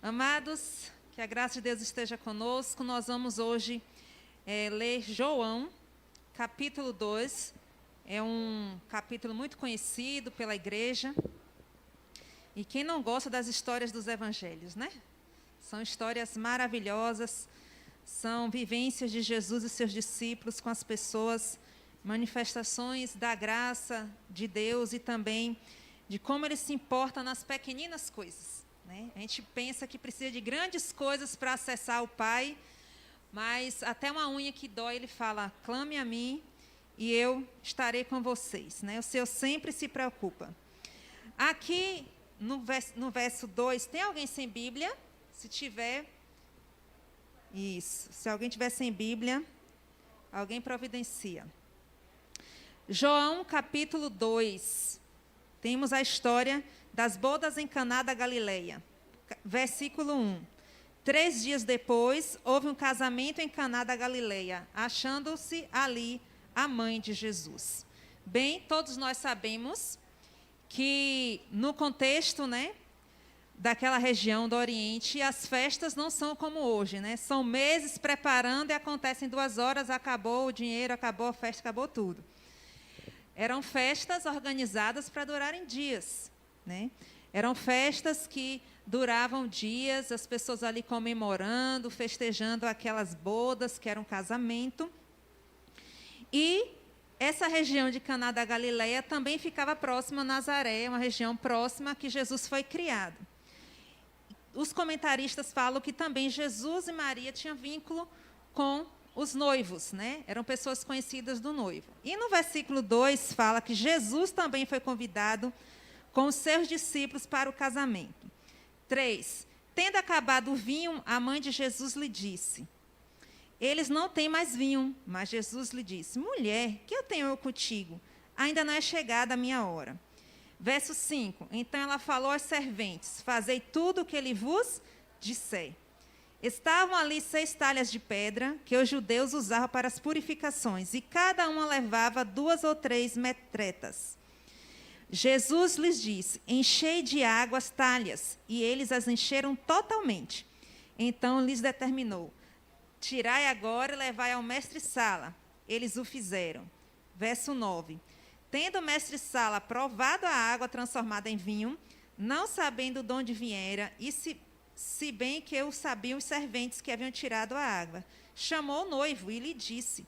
Amados, que a graça de Deus esteja conosco. Nós vamos hoje ler João, capítulo 2. É um capítulo muito conhecido pela igreja. E quem não gosta das histórias dos evangelhos, né? São histórias maravilhosas, são vivências de Jesus e seus discípulos com as pessoas, manifestações da graça de Deus e também de como Ele se importa nas pequeninas coisas. Né? A gente pensa que precisa de grandes coisas para acessar o Pai, mas até uma unha que dói, Ele fala, clame a mim e eu estarei com vocês. Né? O Senhor sempre se preocupa. Aqui, no verso 2, tem alguém sem Bíblia? Se tiver, isso. Se alguém tiver sem Bíblia, alguém providencia. João, capítulo 2. Temos a história das bodas em Caná da Galileia. Versículo 1. 3 dias depois, houve um casamento em Caná da Galileia, achando-se ali a mãe de Jesus. Bem, todos nós sabemos que no contexto, né, daquela região do Oriente, as festas não são como hoje, né? São meses preparando e acontecem 2 horas, acabou o dinheiro, acabou a festa, acabou tudo. Eram festas organizadas para durarem dias, né? Eram festas que duravam dias, as pessoas ali comemorando, festejando aquelas bodas, que era um casamento. E essa região de Caná da Galileia também ficava próxima a Nazaré, uma região próxima a que Jesus foi criado. Os comentaristas falam que também Jesus e Maria tinham vínculo com os noivos, né? Eram pessoas conhecidas do noivo. E no versículo 2 fala que Jesus também foi convidado com os seus discípulos para o casamento. 3. Tendo acabado o vinho, a mãe de Jesus lhe disse, eles não têm mais vinho, mas Jesus lhe disse, mulher, que eu tenho contigo? Ainda não é chegada a minha hora. Verso 5. Então ela falou aos serventes, fazei tudo o que ele vos disser. Estavam ali 6 talhas de pedra, que os judeus usavam para as purificações, e cada uma levava 2 ou 3 metretas. Jesus lhes disse, enchei de água as talhas, e eles as encheram totalmente. Então lhes determinou, tirai agora e levai ao mestre-sala. Eles o fizeram. Verso 9. Tendo o mestre-sala provado a água transformada em vinho, não sabendo de onde viera, e se bem que o sabiam os serventes que haviam tirado a água, chamou o noivo e lhe disse,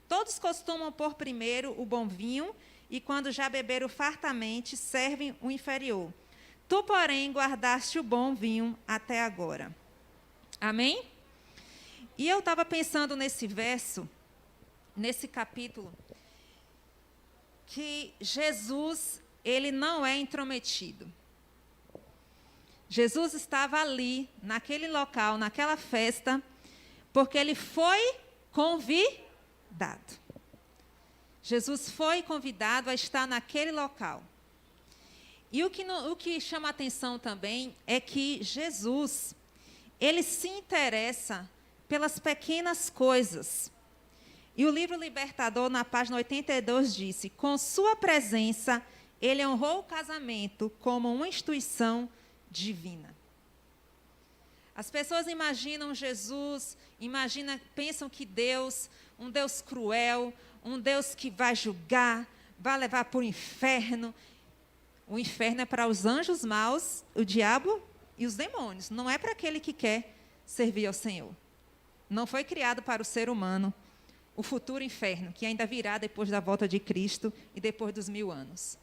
todos costumam pôr primeiro o bom vinho, e quando já beberam fartamente, servem o inferior. Tu, porém, guardaste o bom vinho até agora. Amém? E eu estava pensando nesse verso, nesse capítulo, que Jesus, ele não é intrometido. Jesus estava ali, naquele local, naquela festa, porque ele foi convidado. Jesus foi convidado a estar naquele local. E o que chama a atenção também é que Jesus, ele se interessa pelas pequenas coisas. E o livro Libertador, na página 82, disse, com sua presença, ele honrou o casamento como uma instituição divina. As pessoas imaginam Jesus, pensam que Deus, um Deus cruel, um Deus que vai julgar, vai levar para o inferno. O inferno é para os anjos maus, o diabo e os demônios. Não é para aquele que quer servir ao Senhor. Não foi criado para o ser humano o futuro inferno, que ainda virá depois da volta de Cristo e depois dos 1000 anos.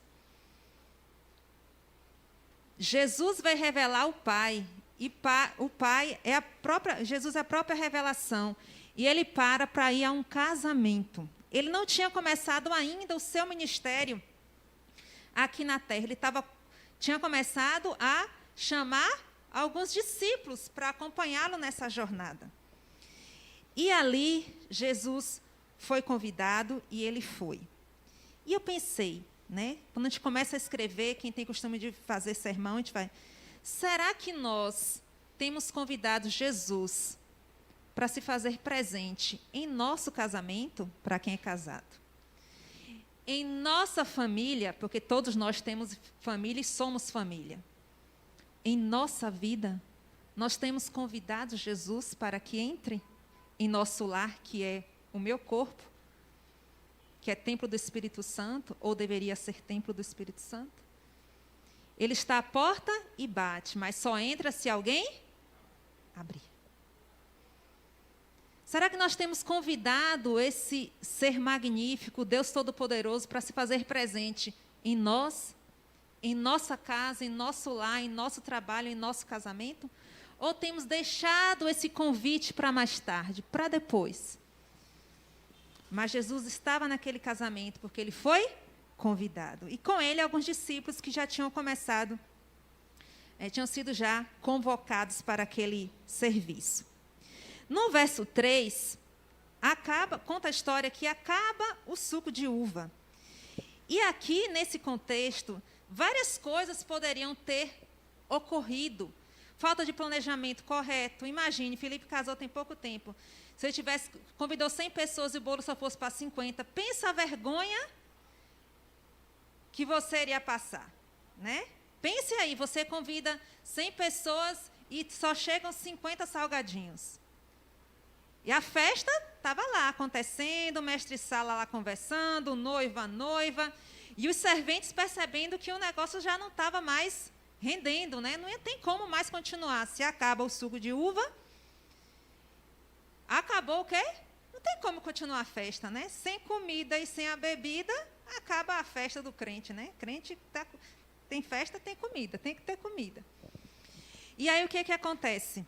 Jesus vai revelar o Pai, e o Pai é Jesus é a própria revelação, e ele para ir a um casamento. Ele não tinha começado ainda o seu ministério aqui na terra, ele tinha começado a chamar alguns discípulos para acompanhá-lo nessa jornada. E ali, Jesus foi convidado e ele foi. E eu pensei, né, quando a gente começa a escrever, quem tem costume de fazer sermão, a gente vai, será que nós temos convidado Jesus para se fazer presente em nosso casamento, para quem é casado? Em nossa família, porque todos nós temos família e somos família. Em nossa vida, Nós temos convidado Jesus para que entre em nosso lar, que é o meu corpo, que é templo do Espírito Santo, ou deveria ser templo do Espírito Santo. Ele está à porta e bate, mas só entra se alguém abrir. Será que nós temos convidado esse ser magnífico, Deus Todo-Poderoso, para se fazer presente em nós, em nossa casa, em nosso lar, em nosso trabalho, em nosso casamento? Ou temos deixado esse convite para mais tarde, para depois? Mas Jesus estava naquele casamento porque ele foi convidado. E com ele alguns discípulos que já tinham começado, tinham sido já convocados para aquele serviço. No verso 3, conta a história que acaba o suco de uva. E aqui, nesse contexto, várias coisas poderiam ter ocorrido. Falta de planejamento correto. Imagine, Felipe casou tem pouco tempo. Se ele convidou 100 pessoas e o bolo só fosse para 50, pensa a vergonha que você iria passar, né? Pense aí, você convida 100 pessoas e só chegam 50 salgadinhos. E a festa estava lá acontecendo, o mestre-sala lá conversando, o noivo, a noiva, e os serventes percebendo que o negócio já não estava mais rendendo, né? Não tem como mais continuar. Se acaba o suco de uva, acabou o quê? Não tem como continuar a festa, né? Sem comida e sem a bebida, acaba a festa do crente, né? Crente tem festa, tem comida, tem que ter comida. E aí o que acontece?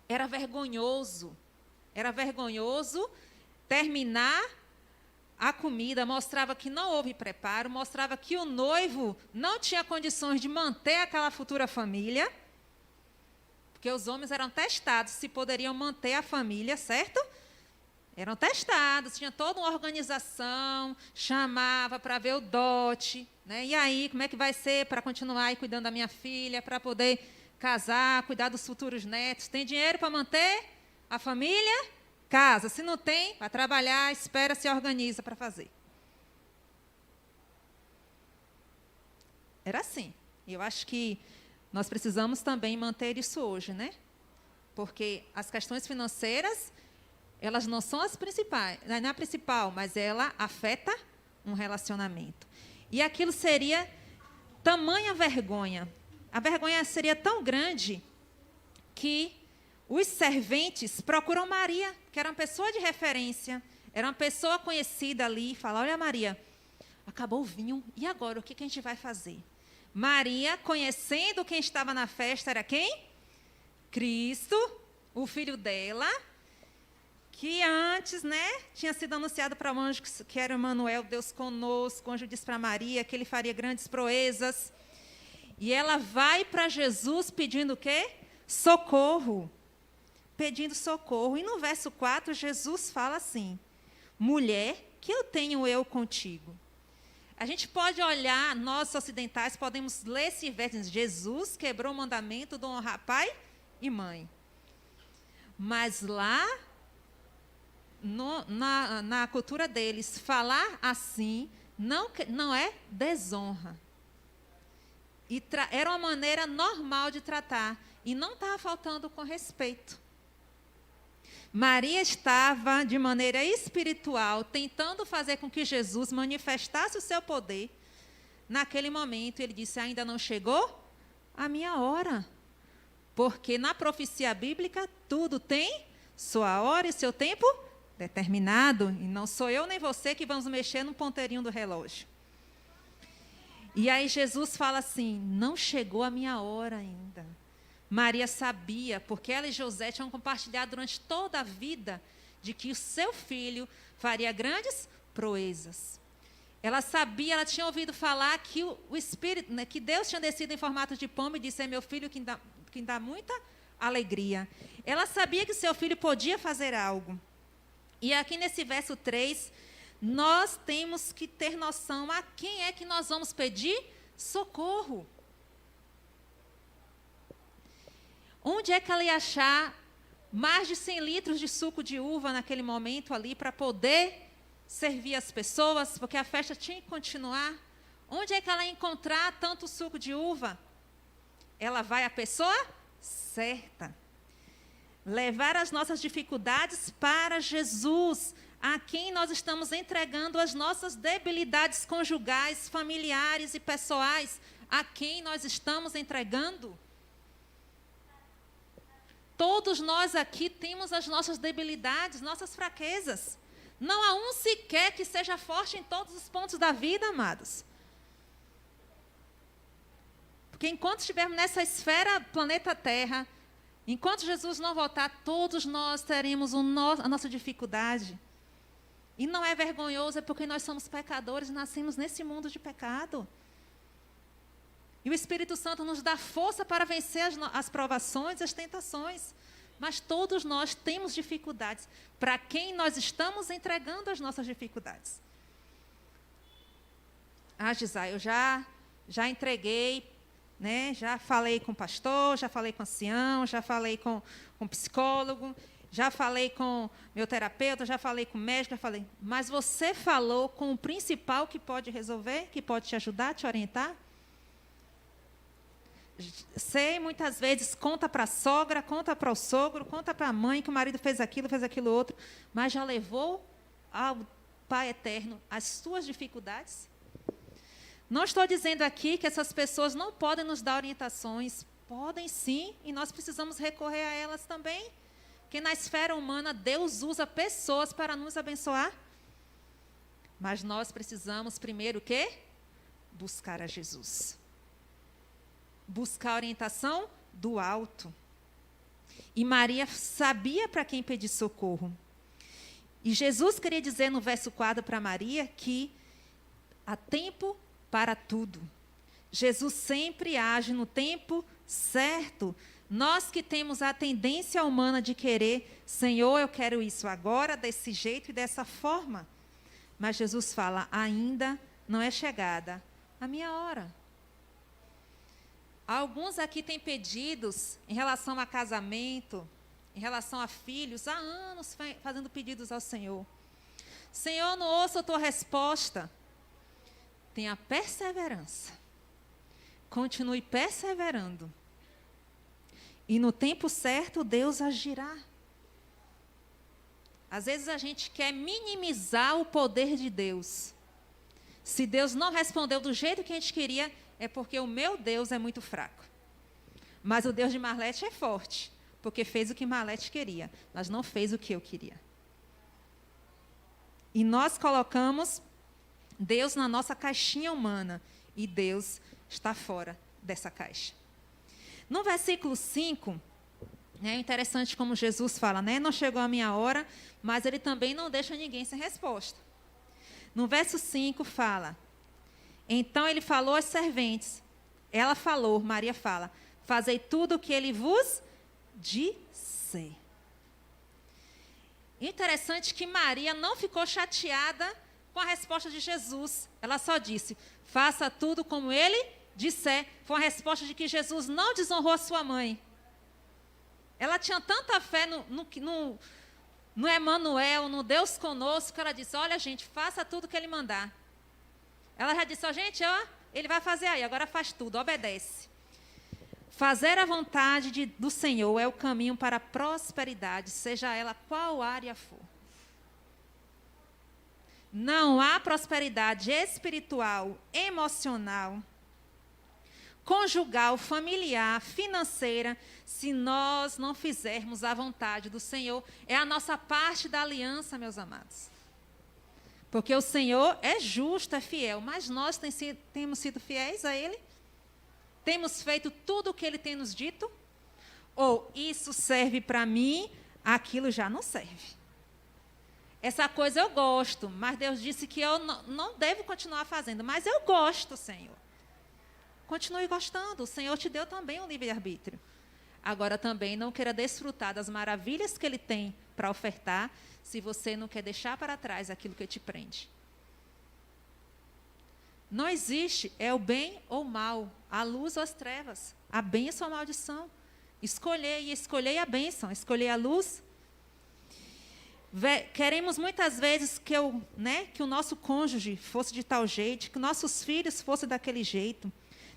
Era vergonhoso terminar a comida, mostrava que não houve preparo, mostrava que o noivo não tinha condições de manter aquela futura família, porque os homens eram testados se poderiam manter a família, certo? Eram testados, tinha toda uma organização, chamava para ver o dote, né? E aí, como é que vai ser para continuar aí cuidando da minha filha, para poder casar, cuidar dos futuros netos? Tem dinheiro para manter a família? Casa. Se não tem, vai trabalhar, espera, se organiza para fazer. Era assim. E eu acho que nós precisamos também manter isso hoje, né? Porque as questões financeiras, elas não são as principais, não é a principal, mas ela afeta um relacionamento. E aquilo seria tamanha vergonha. A vergonha seria tão grande que os serventes procuram Maria, que era uma pessoa de referência, era uma pessoa conhecida ali, e falam: olha, Maria, acabou o vinho, e agora, o que a gente vai fazer? Maria, conhecendo quem estava na festa, era quem? Cristo, o filho dela, que antes, né, tinha sido anunciado para o anjo que era Emanuel, Deus conosco. O anjo disse para Maria que ele faria grandes proezas. E ela vai para Jesus pedindo o quê? Socorro. Pedindo socorro. E no verso 4, Jesus fala assim: mulher, que eu tenho eu contigo? A gente pode olhar, nós ocidentais podemos ler esse verso: Jesus quebrou o mandamento de honrar pai e mãe. Mas lá, na cultura deles, falar assim não é desonra. E era uma maneira normal de tratar. E não estava faltando com respeito. Maria estava, de maneira espiritual, tentando fazer com que Jesus manifestasse o seu poder. Naquele momento, ele disse: ainda não chegou a minha hora. Porque na profecia bíblica, tudo tem sua hora e seu tempo determinado. E não sou eu nem você que vamos mexer no ponteirinho do relógio. E aí Jesus fala assim: não chegou a minha hora ainda. Maria sabia, porque ela e José tinham compartilhado durante toda a vida de que o seu filho faria grandes proezas. Ela sabia, ela tinha ouvido falar que o Espírito, né, que Deus tinha descido em formato de pomba e disse: é meu filho que dá muita alegria. Ela sabia que seu filho podia fazer algo. E aqui nesse verso 3, nós temos que ter noção a quem é que nós vamos pedir socorro. Onde é que ela ia achar mais de 100 litros de suco de uva naquele momento ali para poder servir as pessoas, porque a festa tinha que continuar? Onde é que ela ia encontrar tanto suco de uva? Ela vai à pessoa certa. Levar as nossas dificuldades para Jesus, a quem nós estamos entregando as nossas debilidades conjugais, familiares e pessoais, a quem nós estamos entregando. Todos nós aqui temos as nossas debilidades, nossas fraquezas. Não há um sequer que seja forte em todos os pontos da vida, amados. Porque enquanto estivermos nessa esfera, planeta Terra, enquanto Jesus não voltar, todos nós teremos a nossa dificuldade. E não é vergonhoso, é porque nós somos pecadores e nascemos nesse mundo de pecado. E o Espírito Santo nos dá força para vencer as provações, as tentações. Mas todos nós temos dificuldades. Para quem nós estamos entregando as nossas dificuldades? Gisá, eu já entreguei, né? Já falei com o pastor, já falei com o ancião, já falei com o psicólogo, já falei com meu terapeuta, já falei com o médico, já falei. Mas você falou com o principal que pode resolver, que pode te ajudar, te orientar? Sei, muitas vezes, conta para a sogra, conta para o sogro, conta para a mãe que o marido fez aquilo outro, mas já levou ao Pai Eterno as suas dificuldades? Não estou dizendo aqui que essas pessoas não podem nos dar orientações, podem sim, e nós precisamos recorrer a elas também, porque na esfera humana Deus usa pessoas para nos abençoar, mas nós precisamos primeiro o quê? Buscar a Jesus. Buscar a orientação do alto. E Maria sabia para quem pedir socorro. E Jesus queria dizer no verso 4 para Maria que há tempo para tudo. Jesus sempre age no tempo certo. Nós que temos a tendência humana de querer, Senhor, eu quero isso agora, desse jeito e dessa forma. Mas Jesus fala, ainda não é chegada a minha hora. Alguns aqui têm pedidos em relação a casamento, em relação a filhos, há anos fazendo pedidos ao Senhor. Senhor, não ouço a tua resposta. Tenha perseverança. Continue perseverando. E no tempo certo, Deus agirá. Às vezes a gente quer minimizar o poder de Deus. Se Deus não respondeu do jeito que a gente queria, é porque o meu Deus é muito fraco. Mas o Deus de Marlete é forte, porque fez o que Marlete queria, mas não fez o que eu queria. E nós colocamos Deus na nossa caixinha humana, e Deus está fora dessa caixa. No versículo 5, é interessante como Jesus fala, né? Não chegou a minha hora, mas ele também não deixa ninguém sem resposta. No verso 5 fala, então ele falou aos serventes, ela falou, Maria fala, fazei tudo o que ele vos disser. Interessante que Maria não ficou chateada com a resposta de Jesus. Ela só disse, faça tudo como ele disser. Foi uma resposta de que Jesus não desonrou a sua mãe. Ela tinha tanta fé no Emanuel, no Deus conosco, que ela disse, olha gente, faça tudo que ele mandar. Ela já disse, gente, ele vai fazer aí, agora faz tudo, obedece. Fazer a vontade do Senhor é o caminho para a prosperidade, seja ela qual área for. Não há prosperidade espiritual, emocional, conjugal, familiar, financeira, se nós não fizermos a vontade do Senhor. É a nossa parte da aliança, meus amados. Porque o Senhor é justo, é fiel, mas nós temos sido fiéis a Ele? Temos feito tudo o que Ele tem nos dito? Ou isso serve para mim, aquilo já não serve? Essa coisa eu gosto, mas Deus disse que eu não devo continuar fazendo, mas eu gosto, Senhor. Continue gostando, o Senhor te deu também um livre-arbítrio. Agora também não queira desfrutar das maravilhas que Ele tem para ofertar, se você não quer deixar para trás aquilo que te prende. Não existe, é o bem ou o mal, a luz ou as trevas, a bênção ou a maldição. Escolhei a bênção, escolhei a luz. Queremos muitas vezes que o nosso cônjuge fosse de tal jeito, que nossos filhos fossem daquele jeito.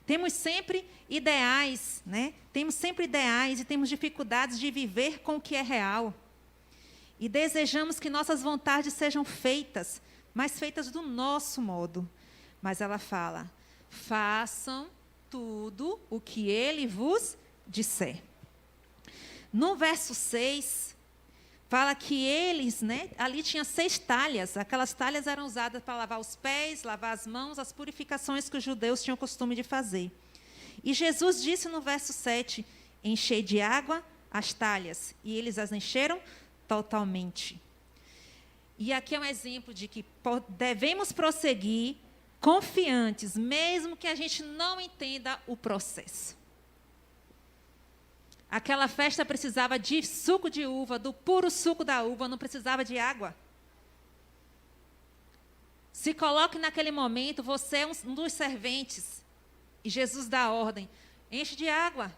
Temos sempre ideais, né? Temos sempre ideais e temos dificuldades de viver com o que é real. E desejamos que nossas vontades sejam feitas, mas feitas do nosso modo. Mas ela fala, façam tudo o que ele vos disser. No verso 6, fala que eles, né, ali tinha 6 talhas. Aquelas talhas eram usadas para lavar os pés, lavar as mãos, as purificações que os judeus tinham o costume de fazer. E Jesus disse no verso 7, enchei de água as talhas. E eles as encheram totalmente. E aqui é um exemplo de que devemos prosseguir confiantes, mesmo que a gente não entenda o processo. Aquela festa precisava de suco de uva, do puro suco da uva, não precisava de água. Se coloque naquele momento, você é um dos serventes, e Jesus dá a ordem, enche de água.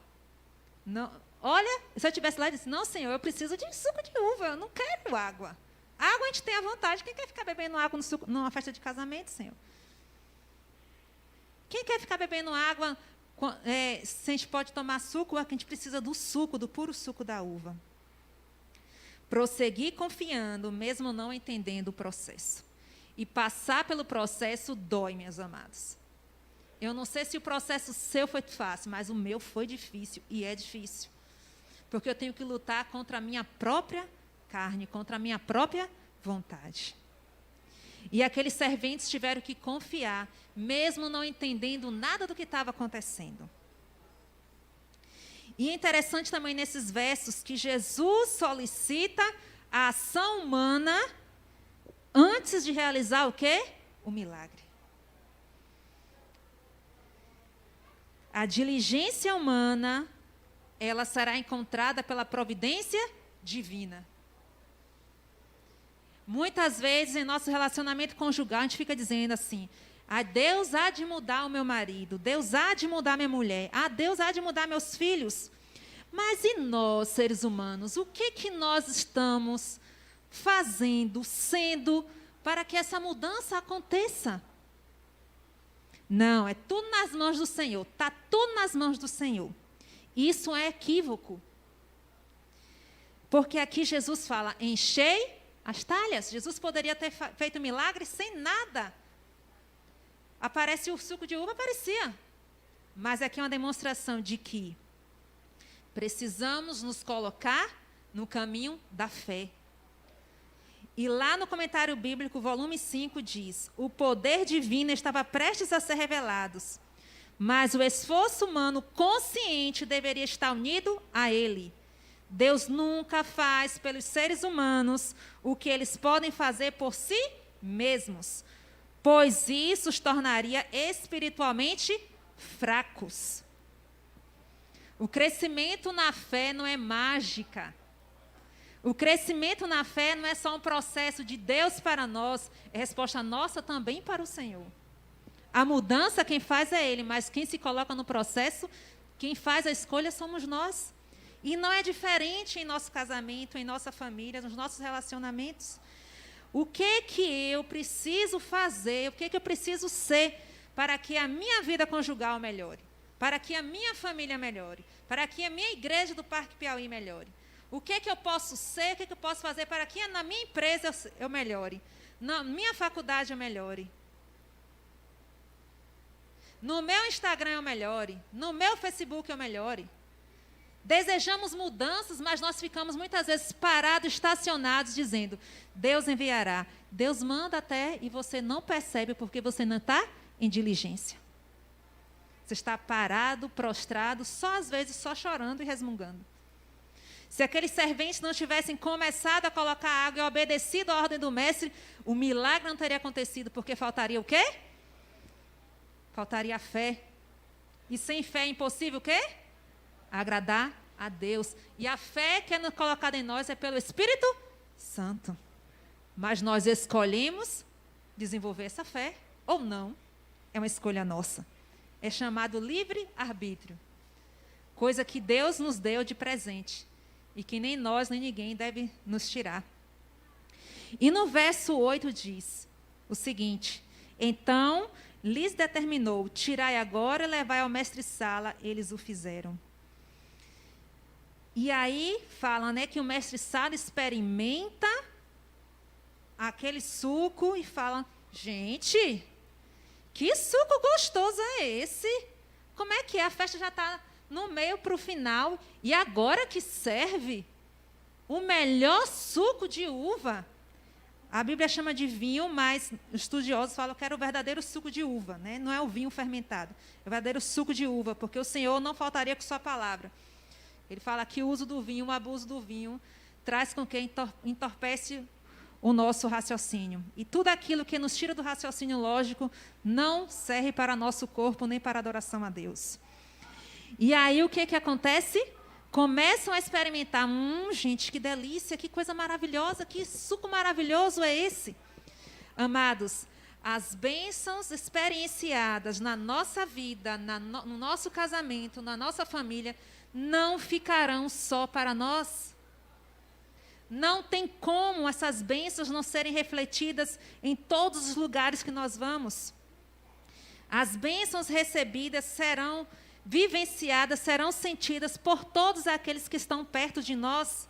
Não, olha, se eu estivesse lá e disse, não, Senhor, eu preciso de suco de uva, eu não quero água. Água a gente tem à vontade. Quem quer ficar bebendo água numa festa de casamento, Senhor? Quem quer ficar bebendo água... se a gente pode tomar suco, a gente precisa do suco, do puro suco da uva. Prosseguir confiando, mesmo não entendendo o processo. E passar pelo processo dói, meus amados. Eu não sei se o processo seu foi fácil, mas o meu foi difícil, e é difícil. Porque eu tenho que lutar contra a minha própria carne, contra a minha própria vontade. E aqueles serventes tiveram que confiar, mesmo não entendendo nada do que estava acontecendo. E é interessante também nesses versos que Jesus solicita a ação humana antes de realizar o quê? O milagre. A diligência humana, ela será encontrada pela providência divina. Muitas vezes, em nosso relacionamento conjugal, a gente fica dizendo assim, Deus há de mudar o meu marido, Deus há de mudar minha mulher, Deus há de mudar meus filhos. Mas e nós, seres humanos, o que nós estamos fazendo, sendo, para que essa mudança aconteça? Não, é tudo nas mãos do Senhor, está tudo nas mãos do Senhor. Isso é equívoco. Porque aqui Jesus fala, enchei as talhas. Jesus poderia ter feito milagre sem nada. Aparece o suco de uva, aparecia. Mas aqui é uma demonstração de que precisamos nos colocar no caminho da fé. E lá no comentário bíblico, volume 5, diz, o poder divino estava prestes a ser revelado, mas o esforço humano consciente deveria estar unido a ele. Deus nunca faz pelos seres humanos o que eles podem fazer por si mesmos, pois isso os tornaria espiritualmente fracos. O crescimento na fé não é mágica. O crescimento na fé não é só um processo de Deus para nós, é resposta nossa também para o Senhor. A mudança quem faz é Ele, mas quem se coloca no processo, quem faz a escolha somos nós. E não é diferente em nosso casamento, em nossa família, nos nossos relacionamentos. O que eu preciso fazer, o que eu preciso ser para que a minha vida conjugal melhore, para que a minha família melhore, para que a minha igreja do Parque Piauí melhore. O que eu posso ser, o que eu posso fazer para que na minha empresa eu melhore, na minha faculdade eu melhore, no meu Instagram eu melhore, no meu Facebook eu melhore. Desejamos mudanças, mas nós ficamos muitas vezes parados, estacionados, dizendo, Deus enviará. Deus manda até e você não percebe porque você não está em diligência. Você está parado, prostrado, só às vezes só chorando e resmungando. Se aqueles serventes não tivessem começado a colocar água e obedecido à ordem do mestre, o milagre não teria acontecido, porque faltaria o quê? Faltaria a fé. E sem fé é impossível o quê? Agradar a Deus. E a fé que é colocada em nós é pelo Espírito Santo. Mas nós escolhemos desenvolver essa fé ou não. É uma escolha nossa. É chamado livre-arbítrio. Coisa que Deus nos deu de presente. E que nem nós, nem ninguém deve nos tirar. E no verso 8 diz o seguinte, então lhes determinou: tirai agora e levai ao mestre-sala. Eles o fizeram. E aí fala, né, que o mestre-sala experimenta aquele suco e fala: gente, que suco gostoso é esse? Como é que é? A festa já está no meio para o final e agora que serve o melhor suco de uva. A Bíblia chama de vinho, mas estudiosos falam que era o verdadeiro suco de uva, né? Não é o vinho fermentado, é o verdadeiro suco de uva, porque o Senhor não faltaria com sua palavra. Ele fala que o uso do vinho, o abuso do vinho, traz com que entorpece o nosso raciocínio. E tudo aquilo que nos tira do raciocínio lógico não serve para nosso corpo nem para a adoração a Deus. E aí o que acontece? Começam a experimentar, gente, que delícia, que coisa maravilhosa, que suco maravilhoso é esse? Amados, as bênçãos experienciadas na nossa vida, no nosso casamento, na nossa família, não ficarão só para nós. Não tem como essas bênçãos não serem refletidas em todos os lugares que nós vamos. As bênçãos recebidas serão vivenciadas, serão sentidas por todos aqueles que estão perto de nós.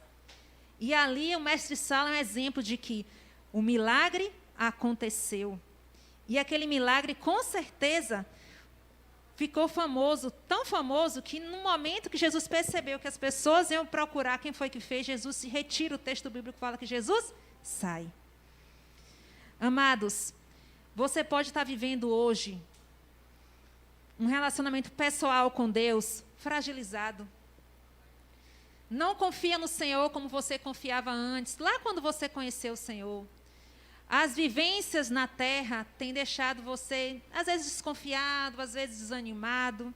E ali o mestre-sala é um exemplo de que o milagre aconteceu. E aquele milagre, com certeza, ficou famoso, tão famoso, que no momento que Jesus percebeu que as pessoas iam procurar quem foi que fez, Jesus se retira. O texto bíblico fala que Jesus sai. Amados, você pode estar vivendo hoje um relacionamento pessoal com Deus fragilizado. Não confia no Senhor como você confiava antes, lá quando você conheceu o Senhor. As vivências na terra têm deixado você, às vezes, desconfiado, às vezes desanimado.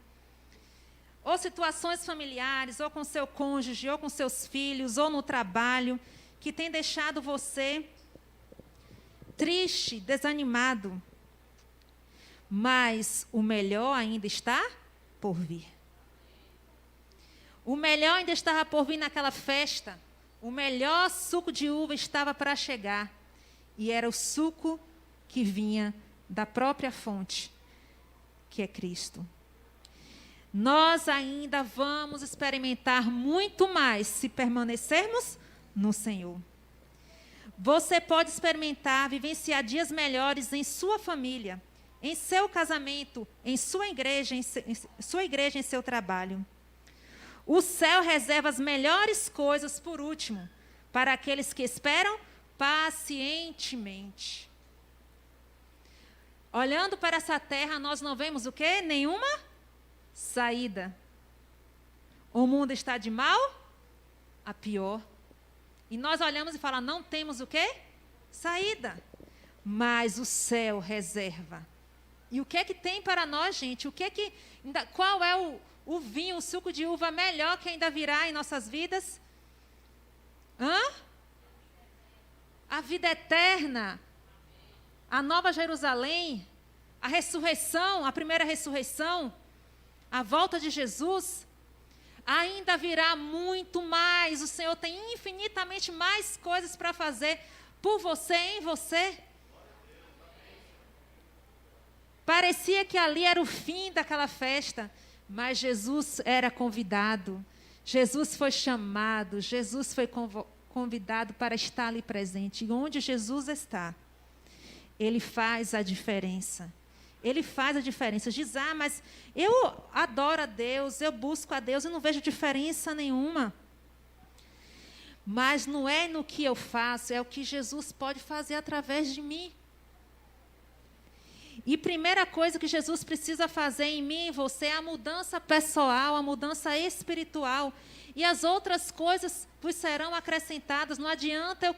Ou situações familiares, ou com seu cônjuge, ou com seus filhos, ou no trabalho, que têm deixado você triste, desanimado. Mas o melhor ainda está por vir. O melhor ainda estava por vir naquela festa. O melhor suco de uva estava para chegar. E era o suco que vinha da própria fonte, que é Cristo. Nós ainda vamos experimentar muito mais se permanecermos no Senhor. Você pode experimentar, vivenciar dias melhores em sua família, em seu casamento, em sua igreja, em seu trabalho. O céu reserva as melhores coisas por último, para aqueles que esperam pacientemente. Olhando para essa terra, nós não vemos o quê? Nenhuma saída. O mundo está de mal a pior. E nós olhamos e falamos, não temos o quê? Saída. Mas o céu reserva. E o que é que tem para nós, gente? Qual é o vinho, o suco de uva melhor que ainda virá em nossas vidas? A vida eterna, a nova Jerusalém, a ressurreição, a primeira ressurreição, a volta de Jesus, ainda virá muito mais. O Senhor tem infinitamente mais coisas para fazer por você, em você. Parecia que ali era o fim daquela festa, mas Jesus era convidado, Jesus foi chamado, Jesus foi convidado para estar ali presente. E onde Jesus está, Ele faz a diferença. Ele faz a diferença. Diz, mas eu adoro a Deus, eu busco a Deus, eu não vejo diferença nenhuma. Mas não é no que eu faço, é o que Jesus pode fazer através de mim. E primeira coisa que Jesus precisa fazer em mim e em você é a mudança pessoal, a mudança espiritual. E as outras coisas vos serão acrescentadas. Não adianta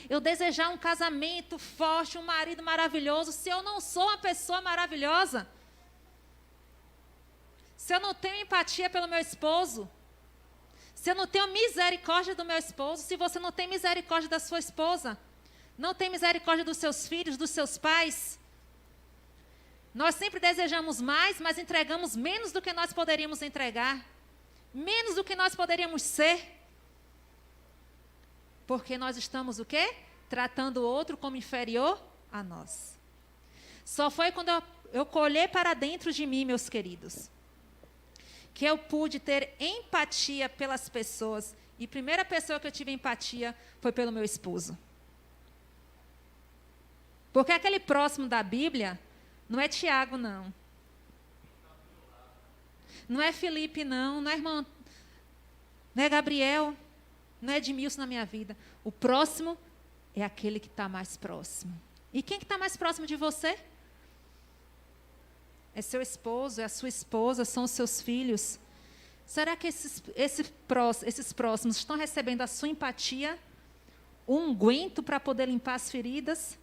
eu desejar um casamento forte, um marido maravilhoso, se eu não sou uma pessoa maravilhosa. Se eu não tenho empatia pelo meu esposo. Se eu não tenho misericórdia do meu esposo. Se você não tem misericórdia da sua esposa. Não tem misericórdia dos seus filhos, dos seus pais. Nós sempre desejamos mais, mas entregamos menos do que nós poderíamos entregar. Menos do que nós poderíamos ser. Porque nós estamos o quê? Tratando o outro como inferior a nós. Só foi quando eu olhei para dentro de mim, meus queridos, que eu pude ter empatia pelas pessoas. E a primeira pessoa que eu tive empatia foi pelo meu esposo. Porque aquele próximo da Bíblia não é Tiago, não. Não é Felipe, não. Não é irmão. Não é Gabriel. Não é Edmilson na minha vida. O próximo é aquele que está mais próximo. E quem que está mais próximo de você? É seu esposo, é a sua esposa, são os seus filhos. Será que esses próximos estão recebendo a sua empatia? Um unguento para poder limpar as feridas?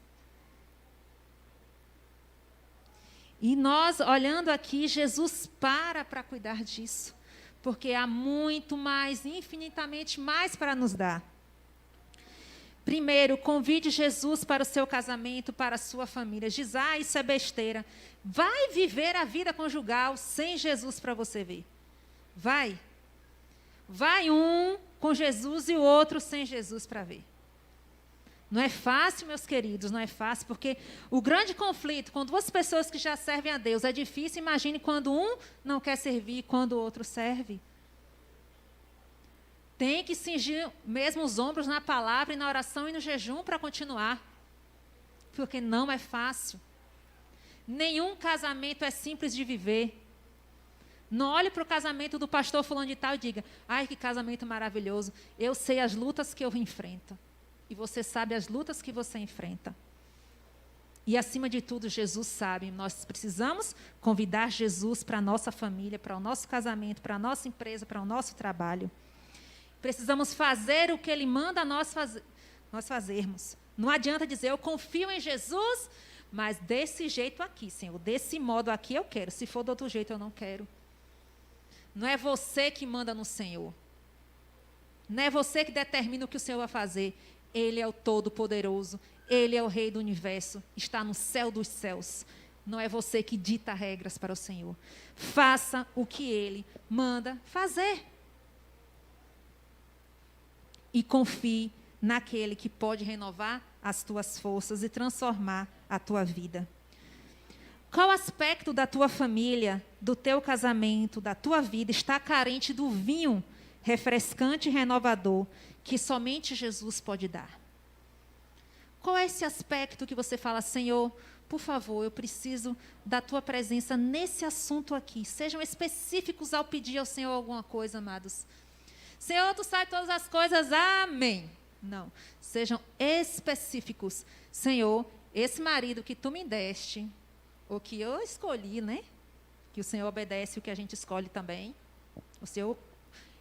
E nós, olhando aqui, Jesus para cuidar disso. Porque há muito mais, infinitamente mais para nos dar. Primeiro, convide Jesus para o seu casamento, para a sua família. Diz, isso é besteira. Vai viver a vida conjugal sem Jesus para você ver. Vai. Vai um com Jesus e o outro sem Jesus para ver. Não é fácil, meus queridos, não é fácil, porque o grande conflito com duas pessoas que já servem a Deus é difícil. Imagine quando um não quer servir e quando o outro serve. Tem que cingir mesmo os ombros na palavra e na oração e no jejum para continuar. Porque não é fácil. Nenhum casamento é simples de viver. Não olhe para o casamento do pastor fulano de tal e diga, ai, que casamento maravilhoso. Eu sei as lutas que eu enfrento. E você sabe as lutas que você enfrenta. E, acima de tudo, Jesus sabe. Nós precisamos convidar Jesus para a nossa família, para o nosso casamento, para a nossa empresa, para o nosso trabalho. Precisamos fazer o que Ele manda nós fazermos. Não adianta dizer, eu confio em Jesus, mas desse jeito aqui, Senhor, desse modo aqui eu quero. Se for do outro jeito, eu não quero. Não é você que manda no Senhor. Não é você que determina o que o Senhor vai fazer. Ele é o Todo-Poderoso. Ele é o Rei do Universo. Está no céu dos céus. Não é você que dita regras para o Senhor. Faça o que Ele manda fazer. E confie naquele que pode renovar as tuas forças e transformar a tua vida. Qual aspecto da tua família, do teu casamento, da tua vida está carente do vinho refrescante e renovador que somente Jesus pode dar? Qual é esse aspecto que você fala, Senhor, por favor, eu preciso da tua presença nesse assunto aqui. Sejam específicos ao pedir ao Senhor alguma coisa, amados. Senhor, tu sabes todas as coisas, amém. Não, sejam específicos. Senhor, esse marido que tu me deste, ou que eu escolhi, né? Que o Senhor obedece o que a gente escolhe também. O Senhor,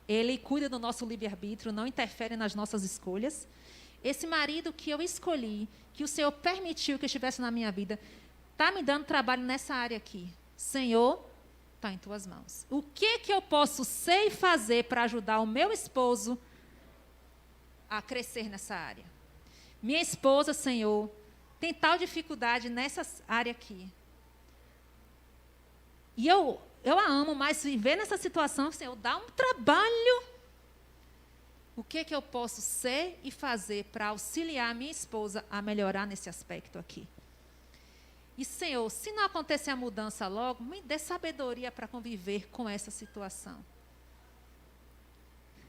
Ele cuida do nosso livre-arbítrio, não interfere nas nossas escolhas. Esse marido que eu escolhi, que o Senhor permitiu que estivesse na minha vida, está me dando trabalho nessa área aqui. Senhor, está em tuas mãos. O que eu posso ser e fazer para ajudar o meu esposo a crescer nessa área? Minha esposa, Senhor, tem tal dificuldade nessa área aqui. E eu a amo, mas viver nessa situação, Senhor, dá um trabalho. O que eu posso ser e fazer para auxiliar minha esposa a melhorar nesse aspecto aqui? E, Senhor, se não acontecer a mudança logo, me dê sabedoria para conviver com essa situação.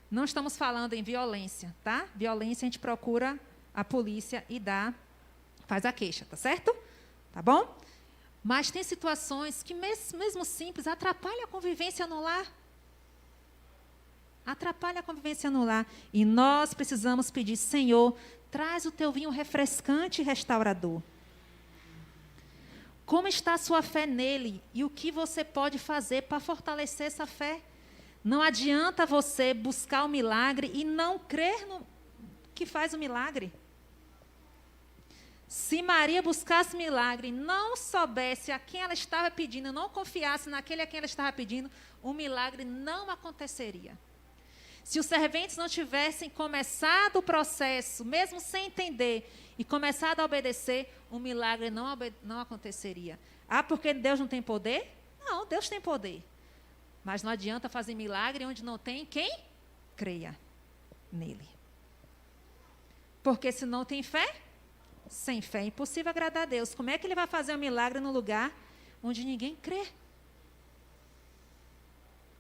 Não estamos falando em violência, tá? Violência a gente procura a polícia e faz a queixa, tá certo? Tá bom? Mas tem situações que, mesmo simples, atrapalham a convivência no lar. Atrapalha a convivência no lar. E nós precisamos pedir, Senhor, traz o teu vinho refrescante e restaurador. Como está a sua fé nele? E o que você pode fazer para fortalecer essa fé? Não adianta você buscar o milagre e não crer no que faz o milagre. Se Maria buscasse milagre e não soubesse a quem ela estava pedindo, não confiasse naquele a quem ela estava pedindo, o milagre não aconteceria. Se os serventes não tivessem começado o processo, mesmo sem entender, e começado a obedecer, o milagre não aconteceria. Porque Deus não tem poder? Não, Deus tem poder. Mas não adianta fazer milagre onde não tem quem creia nele. Porque se não tem fé, sem fé é impossível agradar a Deus. Como é que ele vai fazer um milagre no lugar onde ninguém crê.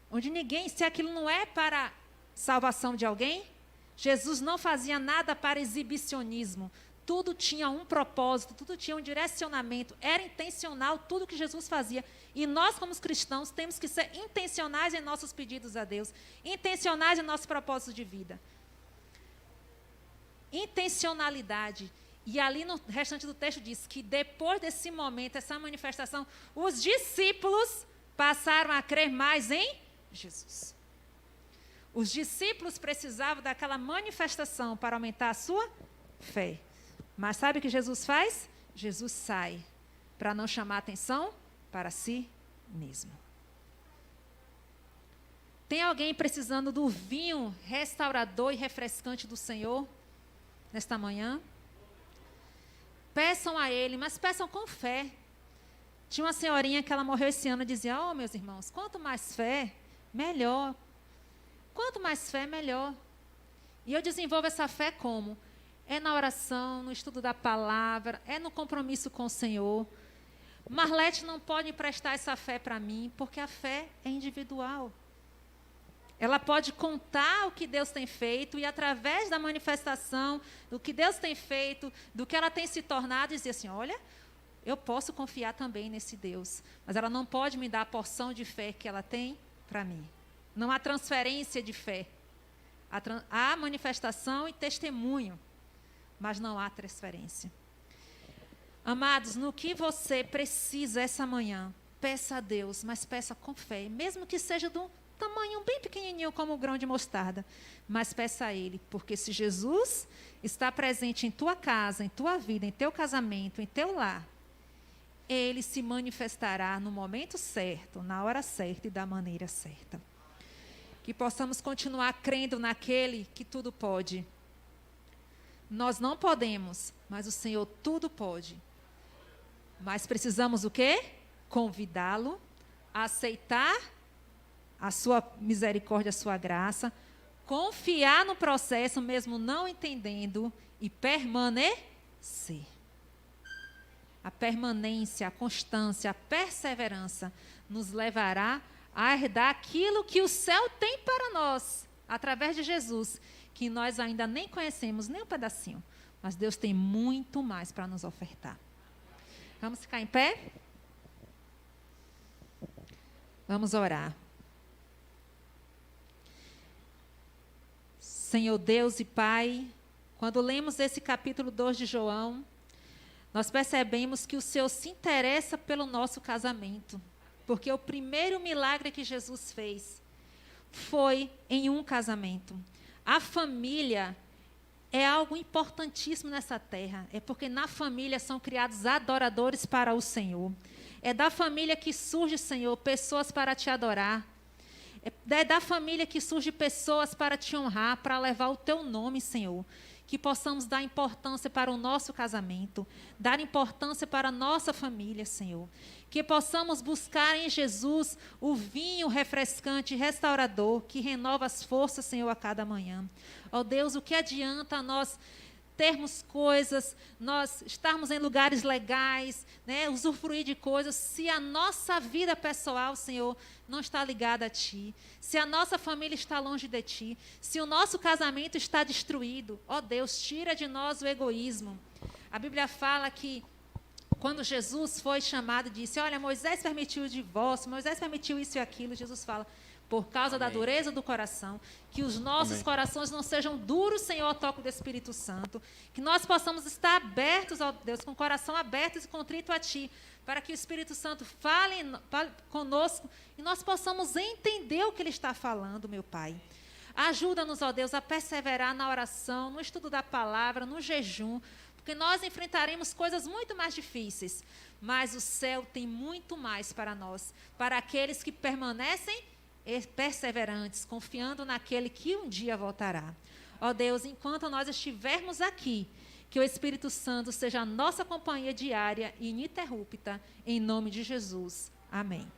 Onde ninguém, se aquilo não é para salvação de alguém, Jesus não fazia nada para exibicionismo. Tudo tinha um propósito, tudo tinha um direcionamento, era intencional tudo que Jesus fazia. E nós, como cristãos, temos que ser intencionais em nossos pedidos a Deus, intencionais em nosso propósito de vida. Intencionalidade. E ali no restante do texto diz que depois desse momento, essa manifestação, os discípulos passaram a crer mais em Jesus. Os discípulos precisavam daquela manifestação para aumentar a sua fé. Mas sabe o que Jesus faz? Jesus sai para não chamar atenção para si mesmo. Tem alguém precisando do vinho restaurador e refrescante do Senhor nesta manhã? Peçam a Ele, mas peçam com fé. Tinha uma senhorinha que ela morreu esse ano e dizia: oh, meus irmãos, quanto mais fé, melhor. Quanto mais fé, melhor. E eu desenvolvo essa fé como? É na oração, no estudo da palavra, é no compromisso com o Senhor. Marlete não pode emprestar essa fé para mim, porque a fé é individual. Ela pode contar o que Deus tem feito e, através da manifestação do que Deus tem feito, do que ela tem se tornado, dizer assim: olha, eu posso confiar também nesse Deus. Mas ela não pode me dar a porção de fé que ela tem para mim. Não há transferência de fé. Há manifestação e testemunho, mas não há transferência. Amados, no que você precisa essa manhã, peça a Deus, mas peça com fé, mesmo que seja de um tamanho bem pequenininho como o grão de mostarda, mas peça a Ele, porque se Jesus está presente em tua casa, em tua vida, em teu casamento, em teu lar, Ele se manifestará no momento certo, na hora certa e da maneira certa. Que possamos continuar crendo naquele que tudo pode. Nós não podemos, mas o Senhor tudo pode. Mas precisamos o quê? Convidá-lo, aceitar a sua misericórdia, a sua graça, confiar no processo mesmo não entendendo e permanecer. A permanência, a constância, a perseverança nos levará a herdar aquilo que o céu tem para nós, através de Jesus, que nós ainda nem conhecemos, nem um pedacinho, mas Deus tem muito mais para nos ofertar. Vamos ficar em pé? Vamos orar. Senhor Deus e Pai, quando lemos esse capítulo 2 de João, nós percebemos que o Senhor se interessa pelo nosso casamento, porque o primeiro milagre que Jesus fez foi em um casamento. A família é algo importantíssimo nessa terra. É porque na família são criados adoradores para o Senhor. É da família que surge, Senhor, pessoas para te adorar. É da família que surge pessoas para te honrar, para levar o teu nome, Senhor. Que possamos dar importância para o nosso casamento, dar importância para a nossa família, Senhor. Que possamos buscar em Jesus o vinho refrescante, restaurador, que renova as forças, Senhor, a cada manhã. Ó Deus, o que adianta nós termos coisas, nós estarmos em lugares legais, né, usufruir de coisas, se a nossa vida pessoal, Senhor, não está ligada a Ti, se a nossa família está longe de Ti, se o nosso casamento está destruído, ó Deus, tira de nós o egoísmo. A Bíblia fala que quando Jesus foi chamado e disse: olha, Moisés permitiu o divórcio, Moisés permitiu isso e aquilo, Jesus fala: por causa da dureza do coração, que os nossos corações não sejam duros, Senhor, ao toque do Espírito Santo, que nós possamos estar abertos, ó Deus, com o coração aberto e contrito a Ti, para que o Espírito Santo fale conosco e nós possamos entender o que Ele está falando, meu Pai. Ajuda-nos, ó Deus, a perseverar na oração, no estudo da palavra, no jejum, porque nós enfrentaremos coisas muito mais difíceis, mas o céu tem muito mais para nós, para aqueles que permanecem perseverantes, confiando naquele que um dia voltará. Ó Deus, enquanto nós estivermos aqui, que o Espírito Santo seja a nossa companhia diária e ininterrupta, em nome de Jesus. Amém.